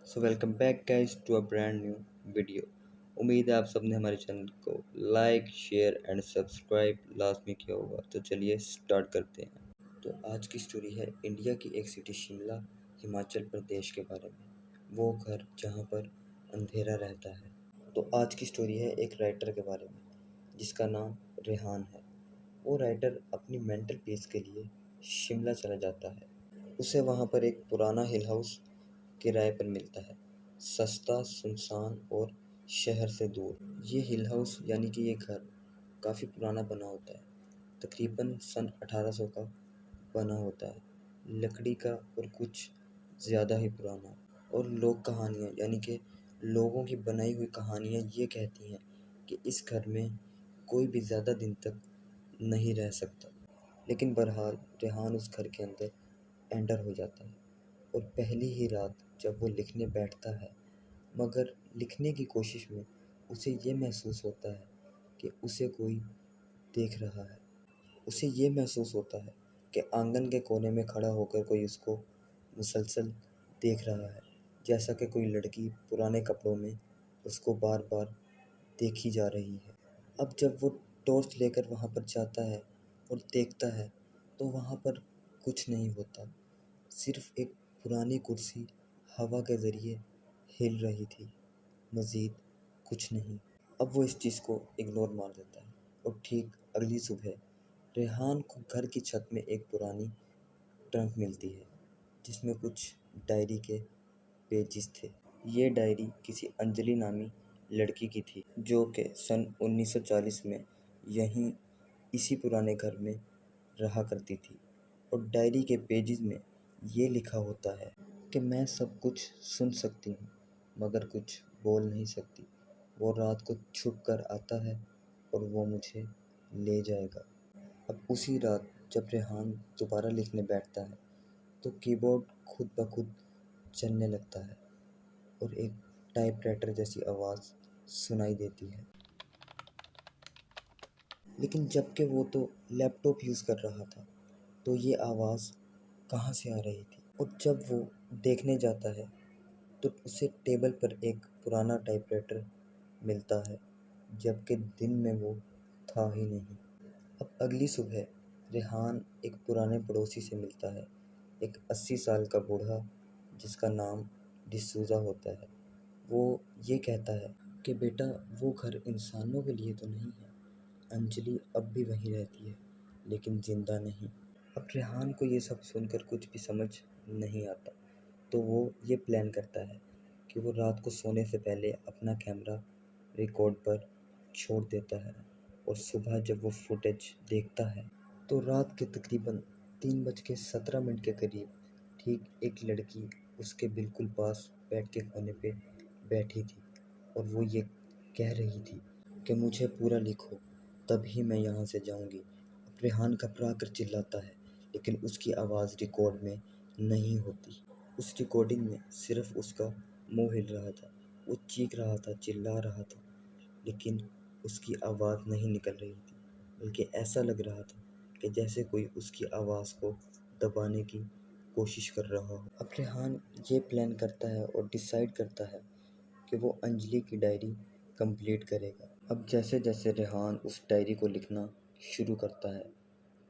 So welcome back guys to a brand new video. उम्मीद है आप सबने हमारे चैनल को लाइक शेयर एंड सब्सक्राइब लाजमी किया होगा। तो चलिए स्टार्ट करते हैं। तो आज की स्टोरी है इंडिया की एक सिटी शिमला हिमाचल प्रदेश के बारे में। वो घर जहाँ पर अंधेरा रहता है। तो आज की स्टोरी है एक राइटर के बारे में जिसका नाम रेहान है। वो राइटर अपनी मेंटल पीस के लिए शिमला चला जाता है। उसे वहाँ पर एक पुराना हिल हाउस किराए पर मिलता है, सस्ता, सुनसान और शहर से दूर। ये हिल हाउस यानी कि ये घर काफ़ी पुराना बना होता है, तकरीबन सन 1800 का बना होता है, लकड़ी का और कुछ ज़्यादा ही पुराना। और लोक कहानियाँ यानी कि लोगों की बनाई हुई कहानियाँ ये कहती हैं कि इस घर में कोई भी ज़्यादा दिन तक नहीं रह सकता। लेकिन बहरहाल रेहान उस घर के अंदर एंटर हो जाता है और पहली ही रात जब वो लिखने बैठता है, मगर लिखने की कोशिश में उसे ये महसूस होता है कि उसे कोई देख रहा है। उसे ये महसूस होता है कि आंगन के कोने में खड़ा होकर कोई उसको मुसलसल देख रहा है, जैसा कि कोई लड़की पुराने कपड़ों में उसको बार बार देखी जा रही है। अब जब वो टॉर्च लेकर वहाँ पर जाता है और देखता है तो वहाँ पर कुछ नहीं होता, सिर्फ एक पुरानी कुर्सी हवा के ज़रिए हिल रही थी, मज़ीद कुछ नहीं। अब वो इस चीज़ को इग्नोर मार देता है और ठीक अगली सुबह रेहान को घर की छत में एक पुरानी ट्रंक मिलती है जिसमें कुछ डायरी के पेजेस थे। ये डायरी किसी अंजलि नामी लड़की की थी जो कि सन 1940 में यहीं इसी पुराने घर में रहा करती थी। और डायरी के पेजेस में ये लिखा होता है कि मैं सब कुछ सुन सकती हूँ मगर कुछ बोल नहीं सकती। वो रात को छुप कर आता है और वो मुझे ले जाएगा। अब उसी रात जब रेहान दोबारा लिखने बैठता है तो कीबोर्ड खुद ब खुद चलने लगता है और एक टाइपराइटर जैसी आवाज़ सुनाई देती है। लेकिन जबकि वो तो लैपटॉप यूज़ कर रहा था, तो ये आवाज़ कहाँ से आ रही थी? और जब वो देखने जाता है तो उसे टेबल पर एक पुराना टाइपराइटर मिलता है, जबकि दिन में वो था ही नहीं। अब अगली सुबह रेहान एक पुराने पड़ोसी से मिलता है, एक 80 साल का बूढ़ा जिसका नाम डिसूज़ा होता है। वो ये कहता है कि बेटा, वो घर इंसानों के लिए तो नहीं है। अंजलि अब भी वहीं रहती है, लेकिन जिंदा नहीं। अब रेहान को ये सब सुनकर कुछ भी समझ नहीं आता, तो वो ये प्लान करता है कि वो रात को सोने से पहले अपना कैमरा रिकॉर्ड पर छोड़ देता है और सुबह जब वो फुटेज देखता है तो रात के तकरीबन 3:17 के करीब ठीक एक लड़की उसके बिल्कुल पास बेड के कोने पे बैठी थी और वो ये कह रही थी कि मुझे पूरा लिखो, तभी मैं यहाँ से जाऊँगी। अब रेहान घबरा कर चिल्लाता है, लेकिन उसकी आवाज़ रिकॉर्ड में नहीं होती। उस रिकॉर्डिंग में सिर्फ उसका मुंह हिल रहा था। वो चीख रहा था, चिल्ला रहा था, लेकिन उसकी आवाज़ नहीं निकल रही थी, बल्कि ऐसा लग रहा था कि जैसे कोई उसकी आवाज़ को दबाने की कोशिश कर रहा हो। अब रेहान ये प्लान करता है और डिसाइड करता है कि वो अंजलि की डायरी कंप्लीट करेगा। अब जैसे जैसे रेहान उस डायरी को लिखना शुरू करता है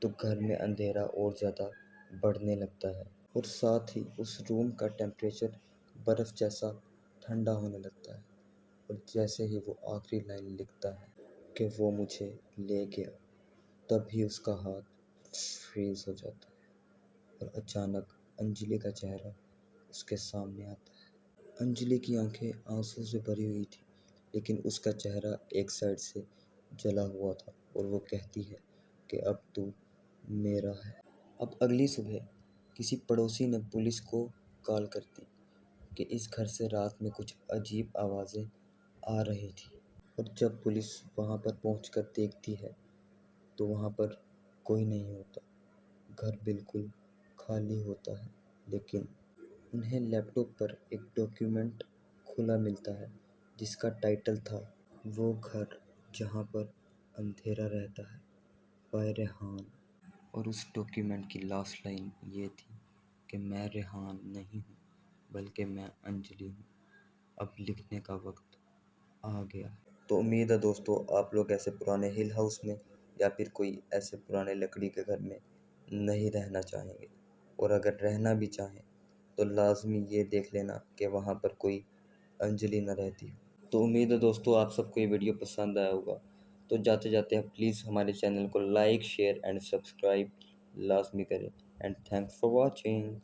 तो घर में अंधेरा और ज़्यादा बढ़ने लगता है और साथ ही उस रूम का टेम्परेचर बर्फ़ जैसा ठंडा होने लगता है। और जैसे ही वो आखिरी लाइन लिखता है कि वो मुझे ले गया, तभी उसका हाथ फ्रीज हो जाता है और अचानक अंजलि का चेहरा उसके सामने आता है। अंजलि की आंखें आंसू से भरी हुई थी, लेकिन उसका चेहरा एक साइड से जला हुआ था और वो कहती है कि अब तू मेरा है। अब अगली सुबह किसी पड़ोसी ने पुलिस को कॉल कर दी कि इस घर से रात में कुछ अजीब आवाज़ें आ रही थी। और जब पुलिस वहाँ पर पहुँचकर देखती है तो वहाँ पर कोई नहीं होता। घर बिल्कुल खाली होता है, लेकिन उन्हें लैपटॉप पर एक डॉक्यूमेंट खुला मिलता है जिसका टाइटल था वो घर जहाँ पर अंधेरा रहता है, बाय रेहान। और उस डॉक्यूमेंट की लास्ट लाइन ये थी कि मैं रेहान नहीं हूँ, बल्कि मैं अंजलि हूँ। अब लिखने का वक्त आ गया है। तो उम्मीद है दोस्तों आप लोग ऐसे पुराने हिल हाउस में या फिर कोई ऐसे पुराने लकड़ी के घर में नहीं रहना चाहेंगे, और अगर रहना भी चाहें तो लाजमी ये देख लेना कि वहाँ पर कोई अंजलि न रहती हो। तो उम्मीद है दोस्तों आप सबको ये वीडियो पसंद आया होगा। तो जाते जाते आप प्लीज़ हमारे चैनल को लाइक शेयर एंड सब्सक्राइब लाजमी करें। And thanks for watching.